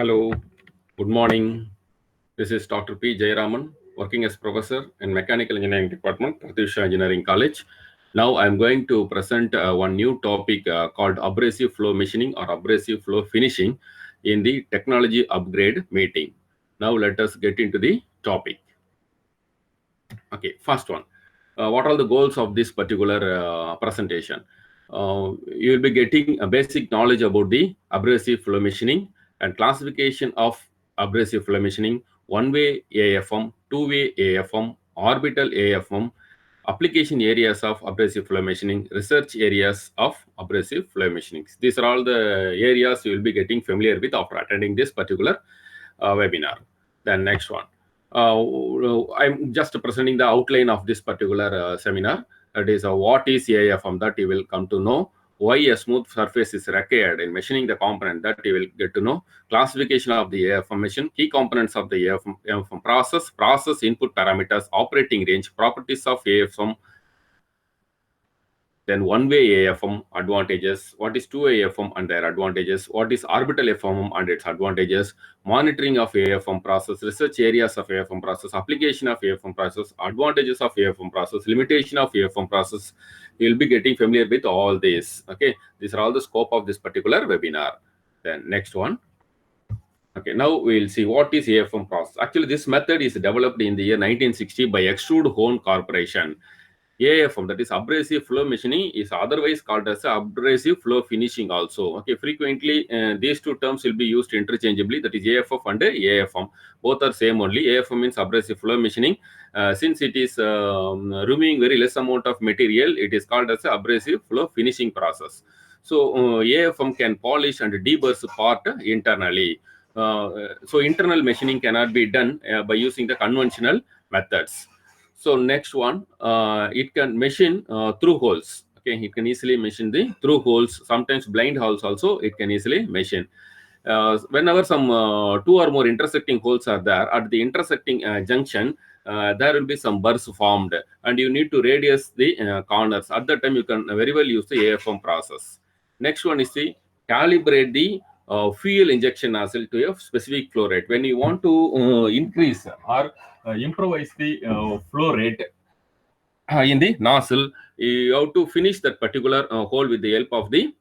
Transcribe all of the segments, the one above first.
Hello, good morning. This is Dr.P.Jayaraman, working as professor in Mechanical Engineering Department, Pratyusha Engineering College. Now I'm going to present one new topic called abrasive flow machining or abrasive flow finishing in the technology upgrade meeting. Now let us get into the topic. Okay, first one. What are the goals of this particular presentation? You will be getting a basic knowledge about the abrasive flow machining and classification of abrasive flow machining, one-way AFM, two-way AFM, orbital AFM, application areas of abrasive flow machining, research areas of abrasive flow machining. These are all the areas you will be getting familiar with after attending this particular webinar. Then next one. I'm just presenting the outline of this particular seminar. That is, what is AFM, that you will come to know. Why a smooth surface is required in machining the component, that you will get to know. Classification of the AFM machine, key components of the AFM process, process input parameters, operating range, properties of AFM. Then one-way AFM advantages, what is two-way AFM and their advantages, what is orbital AFM and its advantages, monitoring of AFM process, research areas of AFM process, application of AFM process, advantages of AFM process, limitation of AFM process. You will be getting familiar with all this. Okay, these are all the scope of this particular webinar. Then next one. Okay, now we'll see what is AFM process. Actually, this method is developed in the year 1960 by Extrude Hone Corporation. AFM, that is abrasive flow machining, is otherwise called as abrasive flow finishing also. Okay, frequently these two terms will be used interchangeably, that is AFF and AFM. Both are same only. AFM means abrasive flow machining. Since it is removing very less amount of material, it is called as abrasive flow finishing process. So AFM can polish and deburr part internally. So internal machining cannot be done by using the conventional methods. So next one, it can machine through holes. Okay, it can easily machine the through holes. Sometimes blind holes also it can easily machine. Whenever some two or more intersecting holes are there, at the intersecting junction, there will be some burrs formed, and you need to radius the corners. At that time, you can very well use the AFM process. Next one is the calibrate the fuel injection nozzle to a specific flow rate. When you want to increase or improvise the flow rate in the nozzle, you have to finish that particular hole with the help of the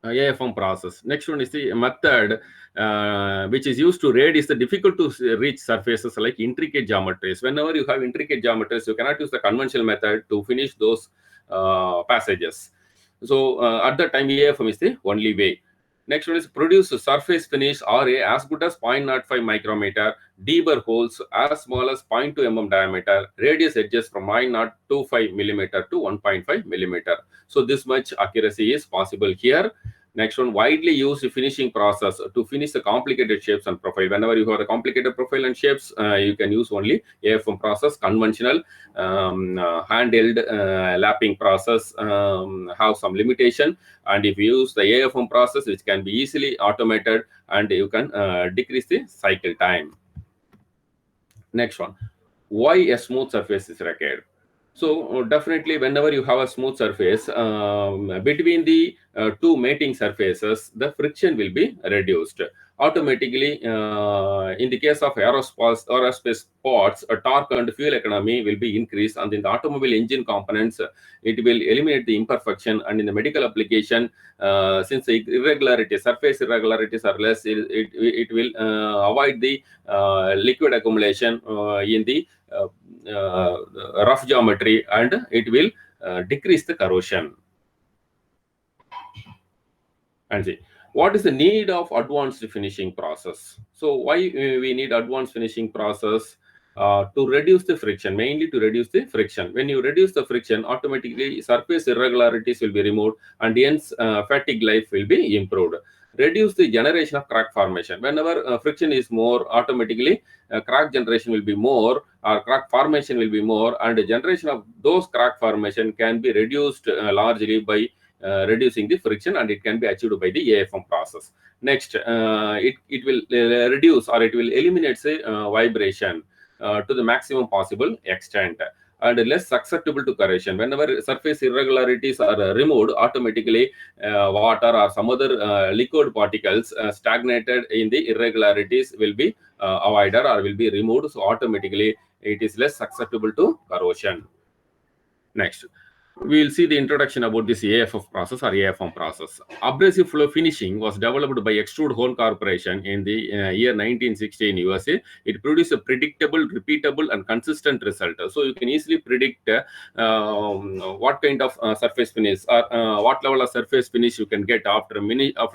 AFM process. Next one is the method which is used to reduce the difficult to reach surfaces like intricate geometries. Whenever you have intricate geometries, you cannot use the conventional method to finish those passages. So at that time, AFM is the only way. Next one is produce surface finish RA as good as 0.05 micrometer, deburr holes as small as 0.2 mm diameter, radius edges from 0.25 millimeter to 1.5 millimeter. So this much accuracy is possible here. Next one, widely used finishing process to finish the complicated shapes and profile. Whenever you have a complicated profile and shapes, you can use only AFM process. Conventional handheld lapping process have some limitation, and if you use the AFM process, which can be easily automated, and you can decrease the cycle time. Next one, why a smooth surface is required? So definitely, whenever you have a smooth surface between the two mating surfaces, the friction will be reduced automatically. In the case of aerospace parts, torque and fuel economy will be increased, and in the automobile engine components, it will eliminate the imperfection. And in the medical application, since the surface irregularities are less, it will avoid the liquid accumulation in the rough geometry, and it will decrease the corrosion. And see, what is the need of advanced finishing process? So why we need advanced finishing process? To reduce the friction, mainly to reduce the friction. When you reduce the friction, automatically surface irregularities will be removed, and hence fatigue life will be improved. Reduce the generation of crack formation. Whenever friction is more, automatically crack generation will be more, or crack formation will be more, and the generation of those crack formation can be reduced largely by reducing the friction, and it can be achieved by the AFM process. Next, it will reduce, or it will eliminate say vibration to the maximum possible extent. and less susceptible to corrosion. Whenever surface irregularities are removed, automatically water or some other liquid particles stagnated in the irregularities will be avoided or will be removed. So automatically it is less susceptible to corrosion. Next, we will see the introduction about this AFF process or AFM process. Abrasive flow finishing was developed by Extrude Hole Corporation in the year 1960 in USA. It produced a predictable, repeatable, and consistent result. So you can easily predict what kind of surface finish or what level of surface finish you can get after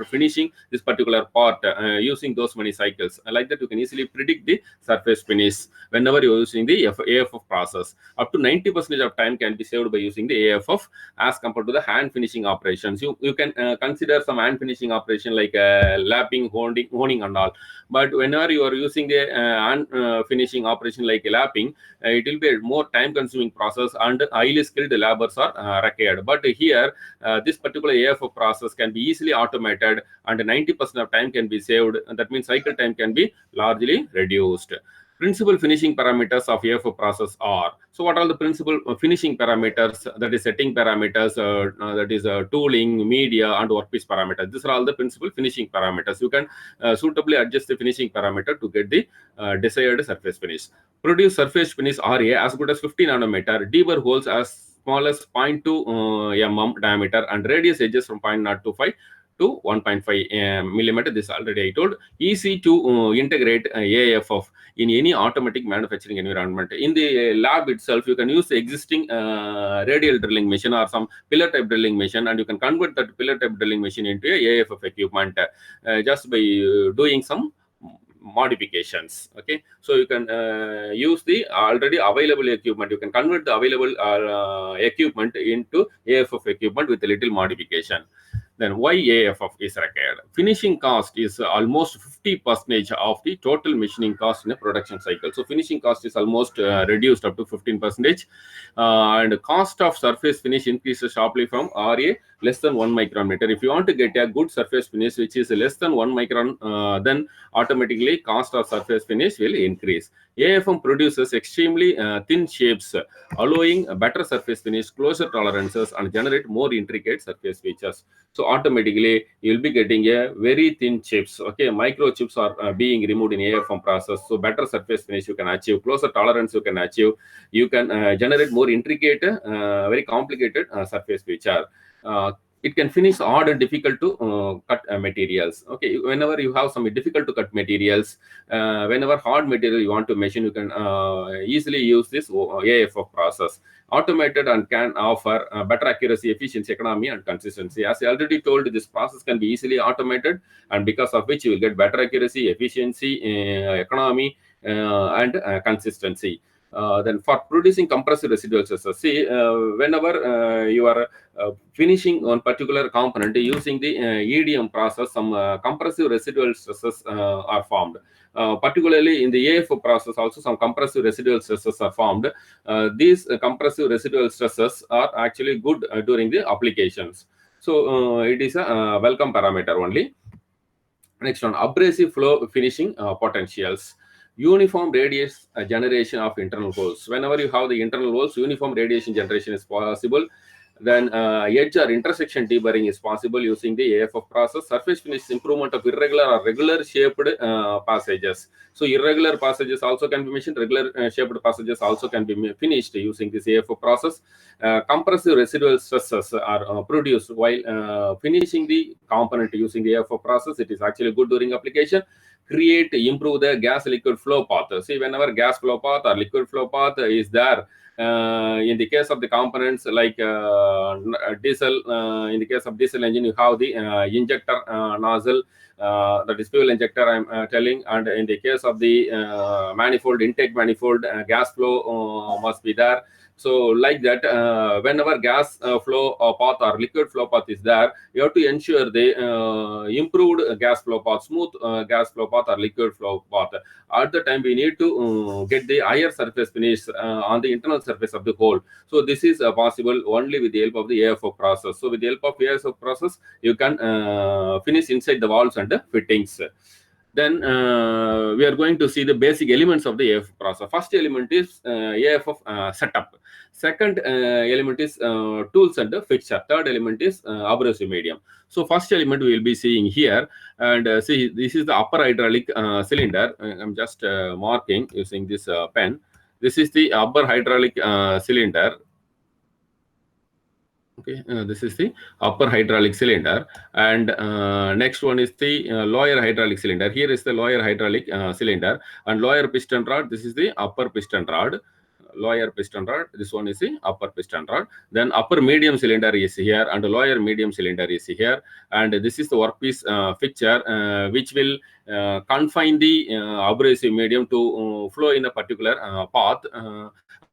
finishing this particular part using those many cycles. Like that, you can easily predict the surface finish whenever you're using the AFF process. Up to 90% of time can be saved by using the AFF as compared to the hand finishing operations. You can consider some hand finishing operation like lapping, honing and all. But whenever you are using the hand finishing operation like lapping, it will be a more time consuming process and highly skilled laborers are required. But here, this particular AFF process can be easily automated and 90% of time can be saved. That means cycle time can be largely reduced. Principal finishing parameters of AFF process are, so what are the principal finishing parameters? That is setting parameters, that is tooling, media, and workpiece parameters. These are all the principal finishing parameters. You can suitably adjust the finishing parameter to get the desired surface finish. Produce surface finish RA as good as 50 nanometer, deburr holes as small as 0.2 mm diameter, and radius edges from 0.025 to 1.5 millimeter. This already I told. Easy to integrate AFF in any automatic manufacturing environment. In the lab itself, you can use the existing radial drilling machine or some pillar type drilling machine, and you can convert that pillar type drilling machine into a AFF equipment just by doing some modifications. Okay, so you can use the already available equipment. You can convert the available equipment into AFF equipment with a little modification. Then why AFF is required? Finishing cost is almost 50% of the total machining cost in a production cycle. So finishing cost is almost reduced up to 15%. And cost of surface finish increases sharply from RA less than 1 micron meter. If you want to get a good surface finish which is less than 1 micron, then automatically cost of surface finish will increase. AFM produces extremely thin shapes, allowing a better surface finish, closer tolerances, and generate more intricate surface features. So automatically you will be getting a very thin chips. Okay, microchips are being removed in AFM process. So better surface finish you can achieve, closer tolerance you can achieve. You can generate more intricate, very complicated surface feature. It can finish odd and difficult to cut materials. Okay, whenever you have some difficult to cut materials, whenever hard material you want to machine, you can easily use this AFF process. Automated and can offer better accuracy, efficiency, economy, and consistency. As I already told, this process can be easily automated, and because of which you will get better accuracy, efficiency, economy, and consistency. Then for producing compressive residual stresses, see, whenever you are finishing one particular component using the EDM process, some compressive residual stresses are formed. Particularly in the AFF process, also some compressive residual stresses are formed. These compressive residual stresses are actually good during the applications. So it is a welcome parameter only. Next one, abrasive flow finishing potentials. Uniform radius generation of internal holes. Whenever you have the internal holes, uniform radiation generation is possible. Then edge or intersection deburring is possible using the AFF process. Surface finish improvement of irregular or regular shaped passages. So irregular passages also can be machined. Regular shaped passages also can be finished using this AFF process. Compressive residual stresses are produced while finishing the component using the AFF process. It is actually good during application. Improve the gas liquid flow path. See, whenever gas flow path or liquid flow path is there, in the case of the components like diesel, in the case of diesel engine, you have the injector nozzle, that is fuel injector I'm telling, and in the case of the manifold, intake manifold, gas flow must be there. So like that, whenever gas flow path or liquid flow path is there, you have to ensure the improved gas flow path, smooth gas flow path or liquid flow path. At the time, we need to get the higher surface finish on the internal surface of the hole. So this is possible only with the help of the AFF process. So with the help of AFF process, you can finish inside the walls and the fittings. Then we are going to see the basic elements of the AF process. First element is AFF setup. Second element is tools and fixture. Third element is abrasive medium. So first element we will be seeing here, and see, this is the upper hydraulic cylinder. I'm just marking using this pen. This is the upper hydraulic cylinder. Okay, this is the upper hydraulic cylinder, and next one is the lower hydraulic cylinder. Here is the lower hydraulic cylinder, and lower piston rod. This is the upper piston rod. Lower piston rod. This one is the upper piston rod. Then upper medium cylinder is here, and lower medium cylinder is here. And this is the workpiece fixture, which will confine the abrasive medium to flow in a particular path.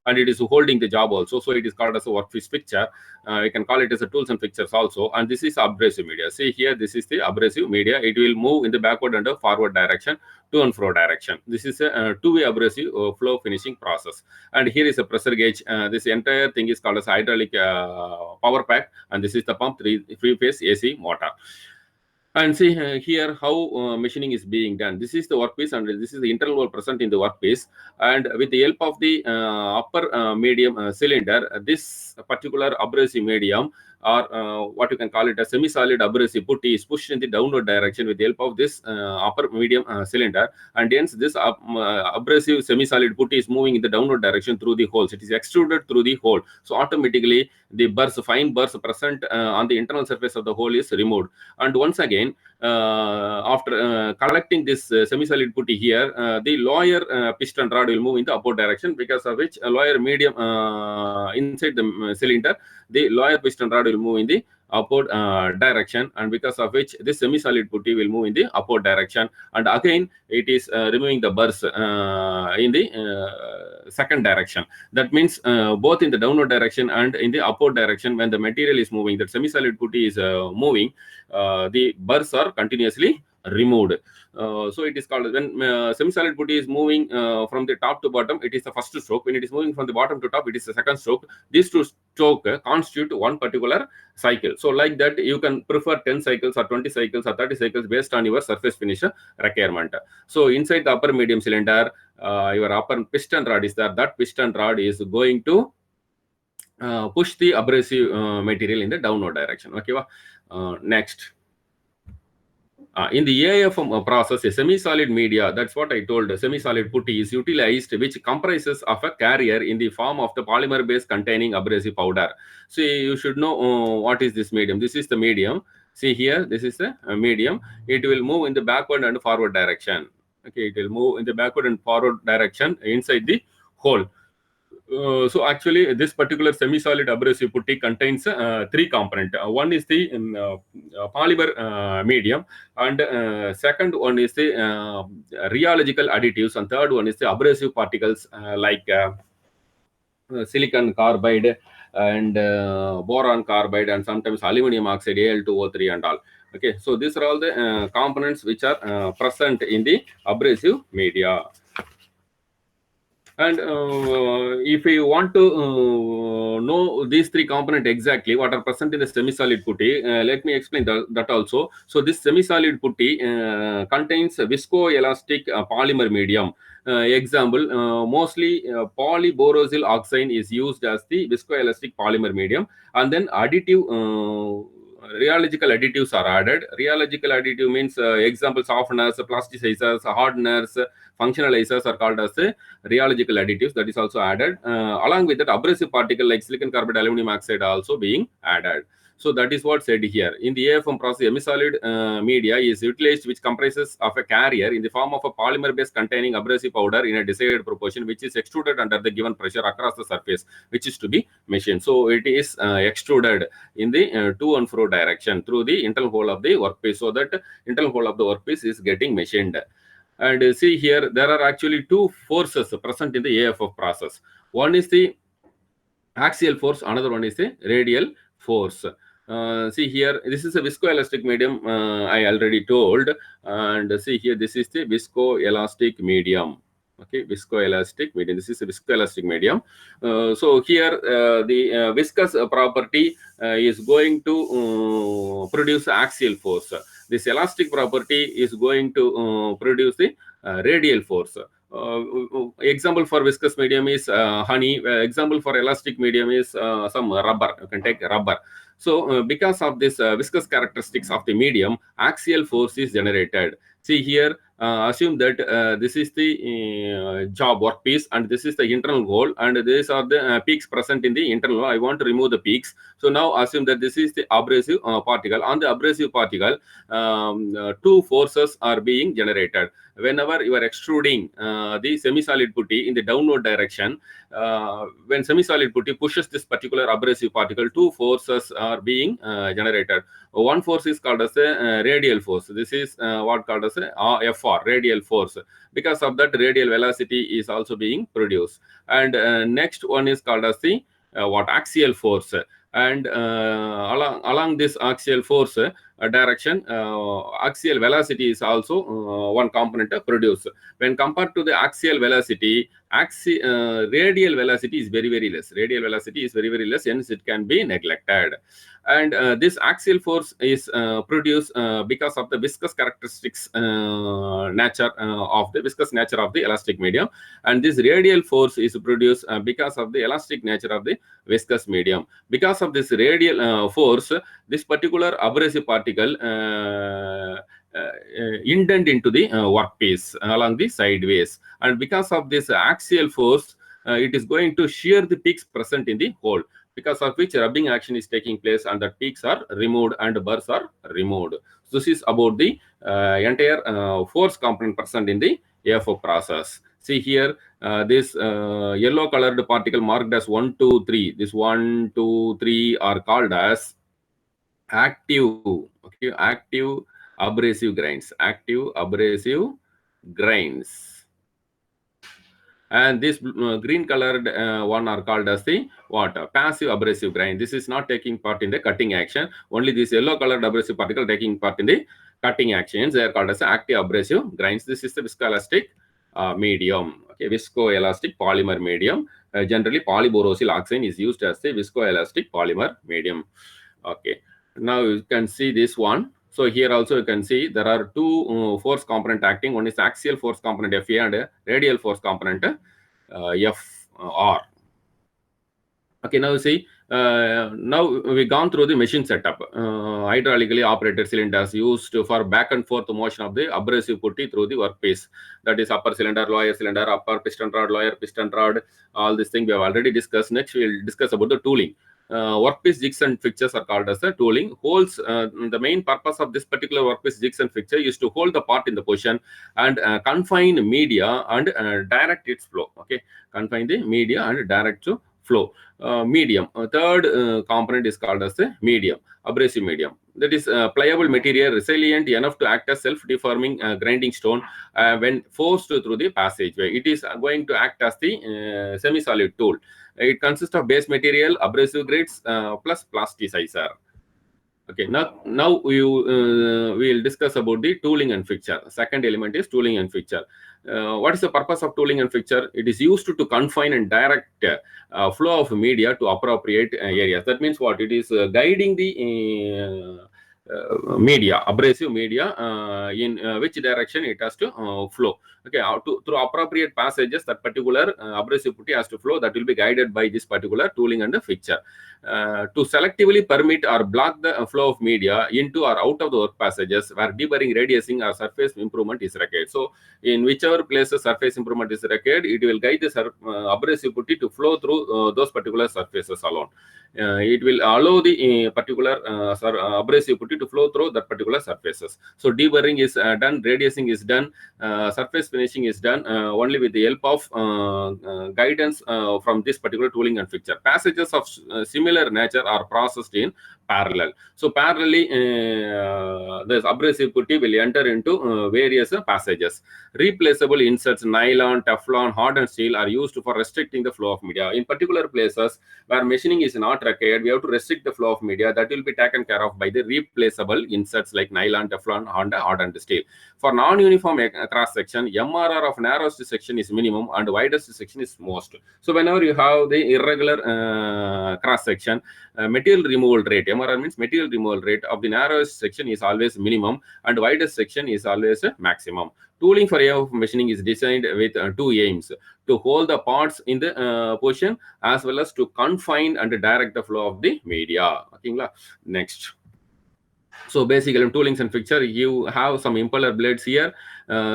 And it is holding the job also, so it is called as a workpiece fixture. You can call it as a tools and fixtures also. And this is abrasive media. See here, this is the abrasive media. It will move in the backward and the forward direction, to and fro direction. This is a two-way abrasive flow finishing process. And here is a pressure gauge. This entire thing is called as hydraulic power pack, and this is the pump, three-phase AC motor. And see here how machining is being done. This is the workpiece, and this is the internal wall present in the workpiece. And with the help of the upper medium cylinder, this particular abrasive medium, or what you can call it a semi-solid abrasive putty, is pushed in the downward direction with the help of this upper medium cylinder. And hence this abrasive semi-solid putty is moving in the downward direction through the holes. It is extruded through the hole, so automatically the burrs, fine burrs present on the internal surface of the hole is removed. And once again, after collecting this semi-solid putty here, the lower piston rod will move in the upward direction, because of which a lower medium inside the cylinder, the lower piston rod will move in the upward direction, and because of which this semi-solid putty will move in the upward direction. And again it is removing the burrs in the second direction. That means both in the downward direction and in the upward direction, when the material is moving, that semi-solid putty is moving, the burrs are continuously removed. So it is called, when semi-solid putty is moving from the top to bottom, it is the first stroke. When it is moving from the bottom to top, it is the second stroke. These two stroke constitute one particular cycle. So like that, you can prefer 10 cycles or 20 cycles or 30 cycles based on your surface finish requirement. So inside the upper medium cylinder, your upper piston rod is there. That piston rod is going to push the abrasive material in the downward direction. Okay, next. In the AFM process, a semi-solid media, that's what I told, semi-solid putty is utilized, which comprises of a carrier in the form of the polymer base containing abrasive powder. So you should know what is this medium. This is the medium. See here, this is the medium. It will move in the backward and forward direction. Okay, it will move in the backward and forward direction inside the hole. So actually, this particular semi-solid abrasive putty contains three components. One is the polymer medium, and second one is the rheological additives, and third one is the abrasive particles like silicon carbide and boron carbide, and sometimes aluminum oxide, Al2O3 and all. Okay, so these are all the components which are present in the abrasive media. And if you want to know these three components exactly what are present in the semi-solid putty, let me explain that also. So this semi-solid putty contains a viscoelastic polymer medium. Example, mostly polyborosyl oxide is used as the viscoelastic polymer medium, and then additive rheological additives are added. Rheological additive means example, softeners, plasticizers, hardeners, functionalizers are called as rheological additives. That is also added. Along with that, abrasive particle like silicon carbide, aluminum oxide are also being added. So that is what said here. In the AFM process, semi-solid media is utilized, which comprises of a carrier in the form of a polymer base containing abrasive powder in a desired proportion, which is extruded under the given pressure across the surface, which is to be machined. So it is extruded in the to and fro direction through the internal hole of the workpiece, so that internal hole of the workpiece is getting machined. And see here, there are actually two forces present in the AFF process. One is the axial force, another one is the radial force. See here, this is a viscoelastic medium, I already told. And see here, this is the viscoelastic medium. Okay, viscoelastic medium. This is a viscoelastic medium. So here, the viscous property is going to produce axial force. This elastic property is going to produce the radial force. Example for viscous medium is honey. Example for elastic medium is some rubber. You can take rubber. So because of this viscous characteristics of the medium, axial force is generated. See here, assume that this is the job workpiece and this is the internal hole, and these are the peaks present in the internal hole. I want to remove the peaks. So now assume that this is the abrasive particle. On the abrasive particle, two forces are being generated. Whenever you are extruding the semi-solid putty in the downward direction, when semi-solid putty pushes this particular abrasive particle, two forces are being generated. One force is called as a radial force. This is what called as a FR, radial force. Because of that, radial velocity is also being produced. And next one is called as the axial force. And along this axial force direction, axial velocity is also one component produced. When compared to the axial velocity, radial velocity is very, very less. Radial velocity is very, very less, hence it can be neglected. And this axial force is produced because of the viscous characteristics nature of the viscous nature of the elastic medium, and this radial force is produced because of the elastic nature of the viscous medium. Because of this radial force, this particular abrasive particle indent into the workpiece along the sideways, and because of this axial force, it is going to shear the peaks present in the hole, because of which rubbing action is taking place and the peaks are removed and burrs are removed. So this is about the entire force component present in the AFO process. See here, this yellow colored particle marked as 1, 2, 3. This 1, 2, 3 are called as active, okay, active abrasive grains, active abrasive grains. And this green colored one are called as the what? Passive abrasive grain. This is not taking part in the cutting action. Only this yellow colored abrasive particle taking part in the cutting actions. They are called as active abrasive grains. This is the viscoelastic medium. Okay, viscoelastic polymer medium. Generally, polyborosyl oxide is used as the viscoelastic polymer medium. Okay, now you can see this one. So here also you can see there are two force component acting. One is axial force component FA and radial force component FR. Okay, now see, now we gone through the machine setup. Hydraulically operated cylinders used for back and forth motion of the abrasive putty through the workpiece. That is upper cylinder, upper piston rod, lower piston rod. All these things we have already discussed. Next, we will discuss about the tooling. Workpiece jigs and fixtures are called as the tooling. Holes, the main purpose of this particular workpiece jigs and fixture is to hold the part in the position and confine media and direct its flow. Okay, confine the media and direct to flow. Medium. Third component is called as the medium, abrasive medium. That is pliable material, resilient enough to act as self-deforming grinding stone when forced through the passageway. It is going to act as the semi-solid tool. It consists of base material, abrasive grades plus plasticizer. Okay, now we will discuss about the tooling and fixture. Second element is tooling and fixture. What is the purpose of tooling and fixture? It is used to confine and direct flow of media to appropriate areas. That means what? It is guiding the media, abrasive media, in which direction it has to flow. Okay, through appropriate passages, that particular abrasive putty has to flow. That will be guided by this particular tooling and the fixture. To selectively permit or block the flow of media into or out of the work passages where deburring, radiusing, or surface improvement is required. So, in whichever places surface improvement is required, it will guide the abrasive putty to flow through those particular surfaces alone. It will allow the particular abrasive putty to flow through that particular surfaces. So, deburring is done, radiusing is done, surface finishing is done only with the help of guidance from this particular tooling and fixture. Passages of similar nature are processed in parallel. So parallelly, this abrasive putty will enter into various passages. Replaceable inserts, nylon, Teflon, hardened steel are used for restricting the flow of media. In particular places where machining is not required, we have to restrict the flow of media. That will be taken care of by the replaceable inserts like nylon, Teflon, hardened steel. For non-uniform cross section, MRR of narrowest section is minimum and widest section is most. So whenever you have the irregular cross section, material removal rate, MRR means material removal rate of the narrowest section is always minimum and widest section is always maximum. Tooling for AFM machining is designed with two aims: to hold the parts in the position as well as to confine and direct the flow of the media. Okay, next. So basically, in toolings and fixture, you have some impeller blades here.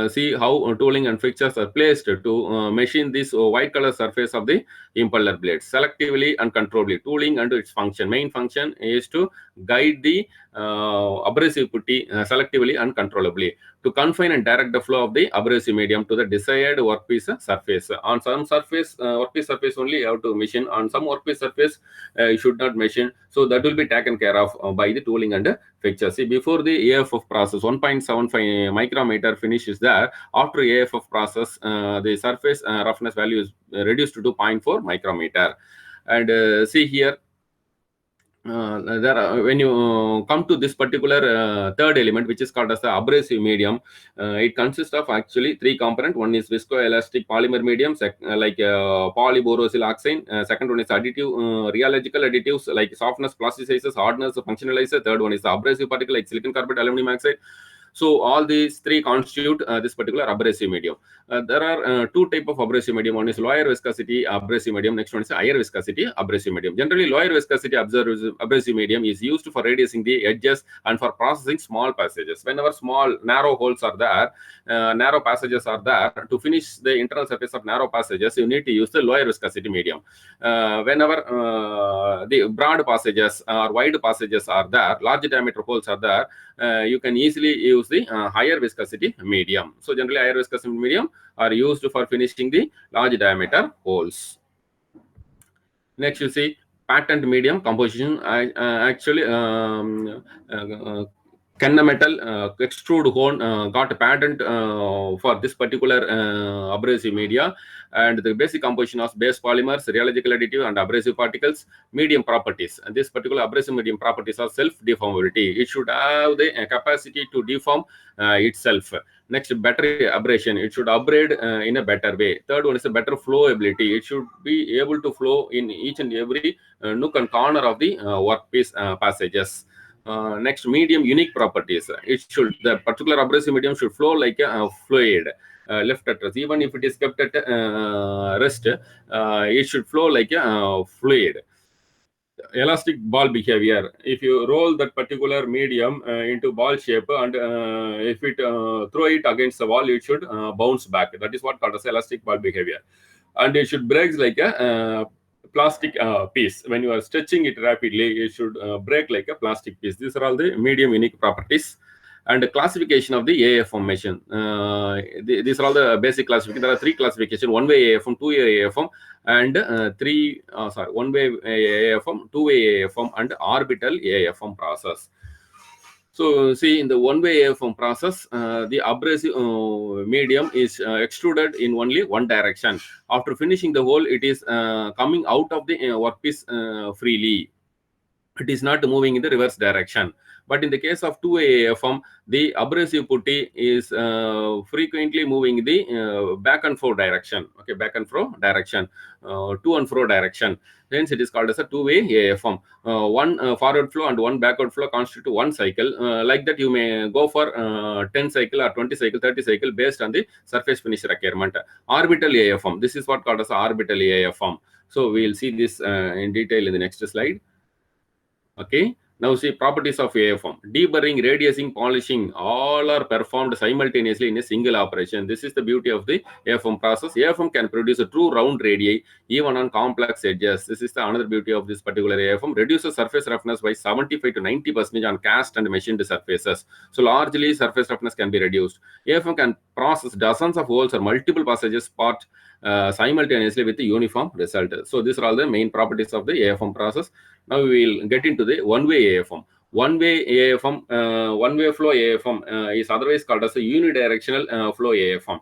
See how tooling and fixtures are placed to machine this white color surface of the impeller blades selectively and controllably. Tooling and its function, main function is to guide the abrasive putty selectively and controllably, to confine and direct the flow of the abrasive medium to the desired workpiece surface. On some surface, workpiece surface only you have to machine. On some workpiece surface, you should not machine. So that will be taken care of by the tooling and fixture. See, before the AFF process, 1.75 micrometer finish is there. After AFF process, the surface roughness value is reduced to 0.4 micrometer. And see here, when you come to this particular third element, which is called as the abrasive medium, it consists of actually three components. One is viscoelastic polymer medium, like polyborosiloxane. Second one is additive, rheological additives like softness, plasticizers, hardness, functionalizer. Third one is the abrasive particle like silicon carbide, aluminum oxide. So all these three constitute this particular abrasive medium. There are two type of abrasive medium. One is lower viscosity abrasive medium. Next one is higher viscosity abrasive medium. Generally, lower viscosity abrasive medium is used for radiusing the edges and for processing small passages. Whenever small narrow holes are there, narrow passages are there, to finish the internal surface of narrow passages, you need to use the lower viscosity medium. Whenever the broad passages or wide passages are there, large diameter holes are there, you can easily use the higher viscosity medium. So generally, higher viscosity medium are used for finishing the large diameter holes. Next, you see patent medium composition. Actually, Kennametal extrude hone got a patent for this particular abrasive media, and the basic composition of base polymers, rheological additive, and abrasive particles. Medium properties. And this particular abrasive medium properties are self-deformability. It should have the capacity to deform itself. Next, better abrasion. It should abrade in a better way. Third one is a better flowability. It should be able to flow in each and every nook and corner of the workpiece passages. Next, medium unique properties. The particular abrasive medium should flow like a fluid. Left at rest. Even if it is kept at rest, it should flow like a fluid. Elastic ball behavior. If you roll that particular medium into ball shape and if it throw it against the wall, it should bounce back. That is what called as elastic ball behavior. And it should break like a plastic piece. When you are stretching it rapidly, it should break like a plastic piece. These are all the medium unique properties. And the classification of the AFM machine. These are all the basic classification. There are three classifications: one-way AFM, two-way AFM, and one-way AFM, two-way AFM, and orbital AFM process. So, see, in the one-way AFM process, the abrasive medium is extruded in only one direction. After finishing the hole, it is coming out of the workpiece freely. It is not moving in the reverse direction. But in the case of two-way AFM, the abrasive putty is frequently moving the back and forth direction. Okay, back and forth direction, to and fro direction. Hence, it is called as a two-way AFM. One forward flow and one backward flow constitute one cycle. Like that, you may go for 10 cycle or 20 cycle, 30 cycle based on the surface finish requirement. Orbital AFM. This is what called as orbital AFM. So we will see this in detail in the next slide. Okay. Now see properties of AFM. Deburring, radiusing, polishing, all are performed simultaneously in a single operation. This is the beauty of the AFM process. AFM can produce a true round radii even on complex edges. This is the another beauty of this particular AFM. Reduces surface roughness by 75 to 90% on cast and machined surfaces. So largely surface roughness can be reduced. AFM can process dozens of holes or multiple passages part simultaneously with the uniform result. So these are all the main properties of the AFM process. Now we will get into the one-way AFM. One-way AFM, one-way flow AFM is otherwise called as a unidirectional flow AFM.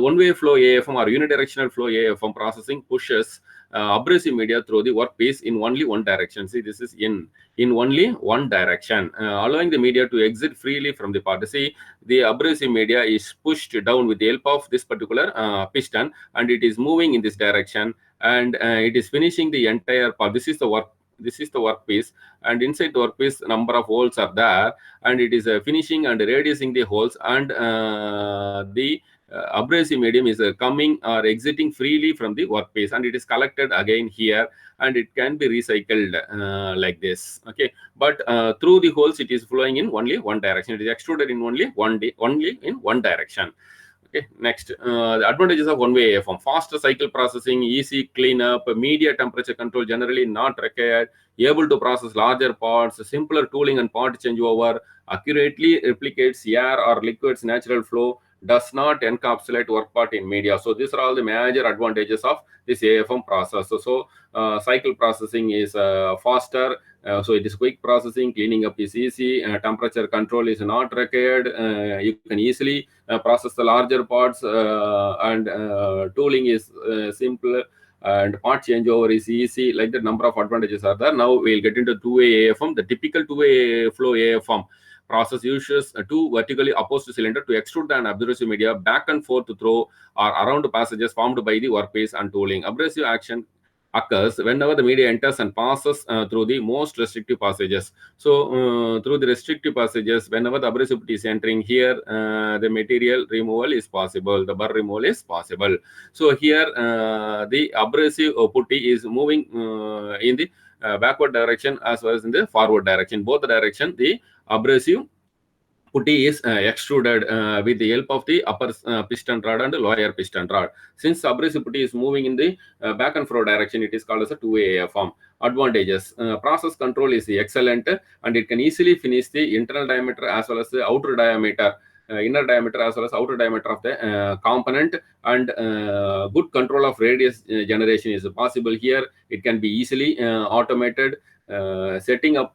One-way flow AFM or unidirectional flow AFM processing pushes abrasive media through the workpiece in only one direction. See, this is in only one direction, allowing the media to exit freely from the part. See, the abrasive media is pushed down with the help of this particular piston, and it is moving in this direction, and it is finishing the entire part. This is the work this is the workpiece, and inside the workpiece number of holes are there, and it is finishing and radiusing the holes, and the abrasive medium is coming or exiting freely from the workpiece, and it is collected again here, and it can be recycled like this. Okay, but through the holes it is flowing in only one direction. It is extruded in only in one direction. Okay, next, the advantages of one-way AFM: faster cycle processing, easy cleanup, media temperature control generally not required, able to process larger parts, simpler tooling and part changeover, accurately replicates air or liquid's natural flow, does not encapsulate work part in media. So these are all the major advantages of this AFM process. Cycle processing is faster, so it is quick processing, cleaning up is easy, temperature control is not required, you can easily process the larger parts, and tooling is simple, and part changeover is easy. Like the number of advantages are there. Now we'll get into two-way AFM. The typical two-way flow AFM process uses two vertically opposed cylinders to extrude an abrasive media back and forth through or around passages formed by the workpiece and tooling. Abrasive action occurs whenever the media enters and passes through the most restrictive passages. So through the restrictive passages, whenever the abrasivity is entering here, the material removal is possible, the burr removal is possible. So here the abrasive putty is moving in the backward direction as well as in the forward direction. Both the direction, the abrasive putty is extruded with the help of the upper piston rod and lower piston rod. Since abrasive putty is moving in the back and forward direction, it is called as a two-way AFM. Advantages: process control is excellent, and it can easily finish the internal diameter as well as the outer diameter, inner diameter as well as outer diameter of the component, and good control of radius generation is possible here. It can be easily automated. Setting up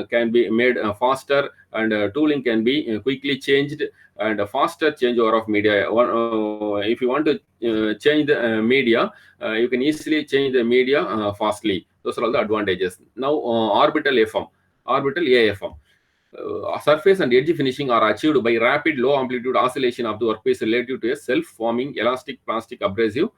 can be made faster, and tooling can be quickly changed, and a faster changeover of media. If you want to change the media, you can easily change the media fastly. Those are all the advantages. Now, orbital AFM, orbital AFM. Surface and edge finishing are achieved by rapid low amplitude oscillation of the workpiece relative to a self-forming elastic plastic abrasive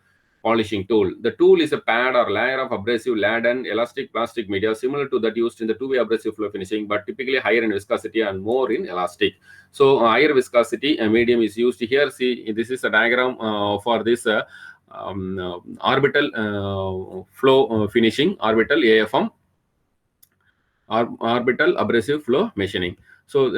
polishing tool. The tool is a pad or layer of abrasive laden elastic plastic media similar to that used in the two-way abrasive flow finishing, but typically higher in viscosity and more in elastic. So higher viscosity medium is used here. See, this is a diagram for this orbital flow finishing, orbital AFM, orbital abrasive flow machining. So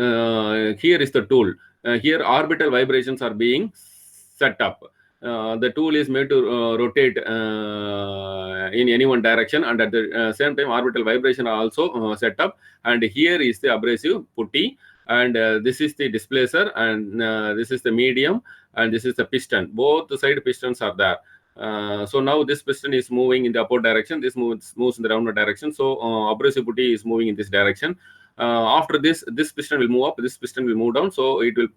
here is the tool. Here orbital vibrations are being set up. The tool is made to rotate in any one direction, and at the same time orbital vibration are also set up. And here is the abrasive putty, and this is the displacer, and this is the medium, and this is the piston. Both the side pistons are there. So now this piston is moving in the upward direction, this moves in the downward direction. So abrasive putty is moving in this direction. After this piston will move up, this piston will move down, so it will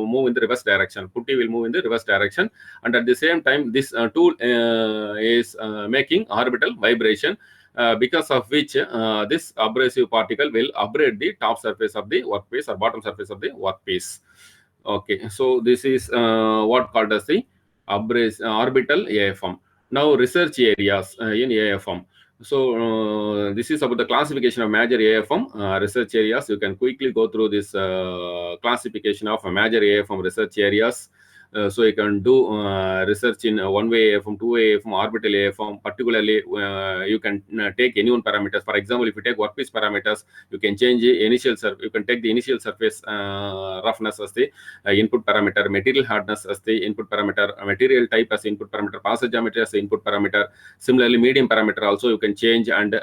move in the reverse direction. Putty will move in the reverse direction, and at the same time this tool is making orbital vibration, because of which this abrasive particle will abrade the top surface of the workpiece or bottom surface of the workpiece. Okay, so this is what called as the orbital AFM. Now research areas in AFM. So this is about the classification of major AFM research areas. You can quickly go through this classification of major AFM research areas. So you can do research in one-way AFM, two-way AFM, orbital AFM. Particularly, you can take any one parameters. For example, if you take workpiece parameters, you can change the initial surface. You can take the initial surface roughness as the input parameter, material hardness as the input parameter, material type as input parameter, passage geometry as the input parameter. Similarly, medium parameter also you can change and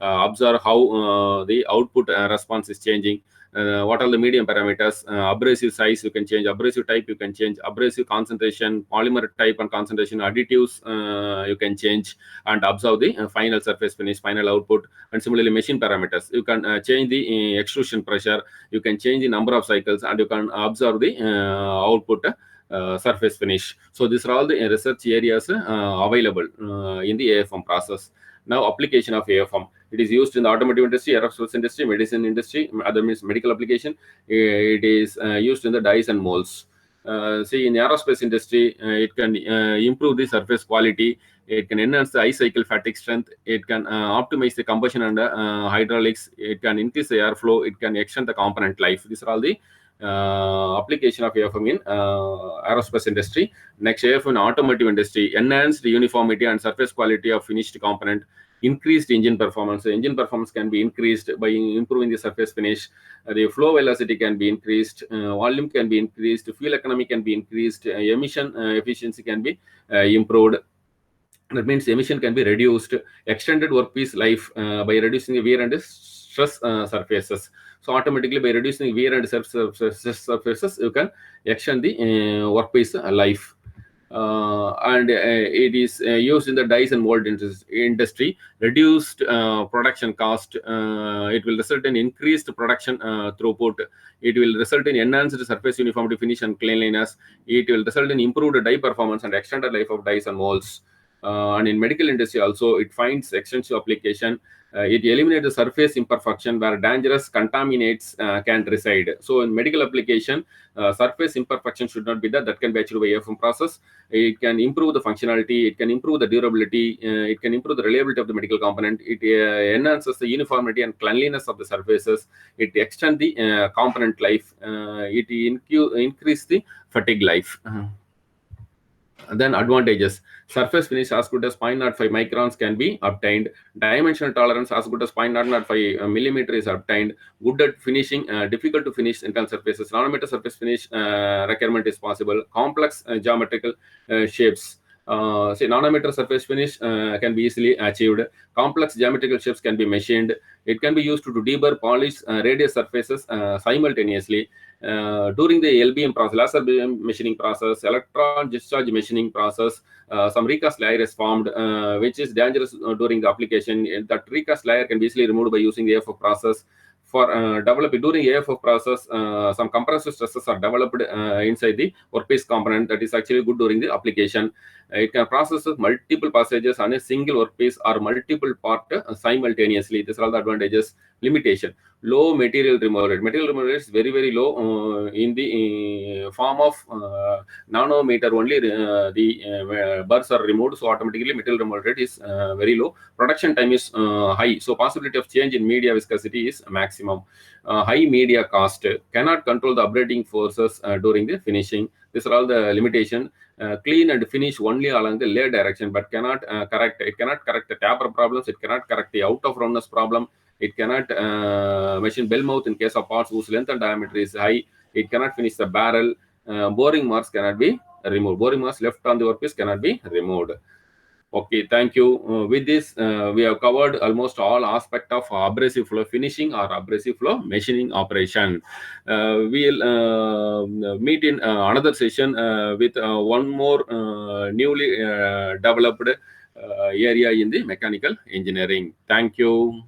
observe how the output response is changing. What are the medium parameters? Abrasive size you can change, abrasive type you can change, abrasive concentration, polymer type and concentration, additives you can change, and observe the final surface finish, final output. And similarly, machine parameters, you can change the extrusion pressure, you can change the number of cycles, and you can observe the output surface finish. So these are all the research areas available in the AFM process. Now, application of AFM. It is used in the automotive industry, aerospace industry, medicine industry, other means medical application. It is used in the dyes and molds. See, in aerospace industry, it can improve the surface quality. It can enhance the ice cycle fatigue strength. It can optimize the combustion and hydraulics. It can increase the airflow. It can extend the component life. These are all the application of AFM in aerospace industry. Next, AFM in automotive industry, enhanced uniformity and surface quality of finished component, increased engine performance. The engine performance can be increased by improving the surface finish. The flow velocity can be increased, volume can be increased, fuel economy can be increased, emission efficiency can be improved. That means emission can be reduced, extended workpiece life by reducing the wear and stress surfaces. So automatically by reducing wear and surfaces, you can extend the workpiece life. And it is used in the dies and mold industry. Reduced production cost. It will result in increased production throughput. It will result in enhanced surface uniformity, finish, and cleanliness. It will result in improved die performance and extended life of dies and molds. And in medical industry also, it finds extensive application. It eliminates the surface imperfection where dangerous contaminants can reside. So in medical application, surface imperfection should not be there. That can be achieved by AFM process. It can improve the functionality. It can improve the durability. It can improve the reliability of the medical component. It enhances the uniformity and cleanliness of the surfaces. It extends the component life. It increase the fatigue life. Then advantages: surface finish as good as 0.05 microns can be obtained. Dimensional tolerance as good as 0.05 millimeter is obtained. Good at finishing, difficult to finish internal surfaces. Nanometer surface finish requirement is possible. Complex geometrical shapes. Say nanometer surface finish can be easily achieved. Complex geometrical shapes can be machined. It can be used to deburr, polish radius surfaces simultaneously. During the LBM process, laser beam machining process, electron discharge machining process, some recast layer is formed, which is dangerous during the application. That recast layer can be easily removed by using the AFF process. For developing during AFF process, some compressive stresses are developed inside the workpiece component that is actually good during the application. It can process multiple passages on a single workpiece or multiple part simultaneously. These are all the advantages. Limitation: low material removal rate. Material removal rate is very, very low in the form of nanometer only. The burrs are removed, so automatically material removal rate is very low. Production time is high, so possibility of change in media viscosity is maximum. High media cost, cannot control the abrading forces during the finishing. These are all the limitation. Clean and finish only along the lay direction, but cannot correct. It cannot correct the taper problems. It cannot correct the out of roundness problem. It cannot machine bell mouth in case of parts whose length and diameter is high. It cannot finish the barrel. Boring marks cannot be removed. Boring marks left on the workpiece cannot be removed. Okay, thank you. With this, we have covered almost all aspect of abrasive flow finishing or abrasive flow machining operation. We'll meet in another session with one more newly developed area in the mechanical engineering. Thank you.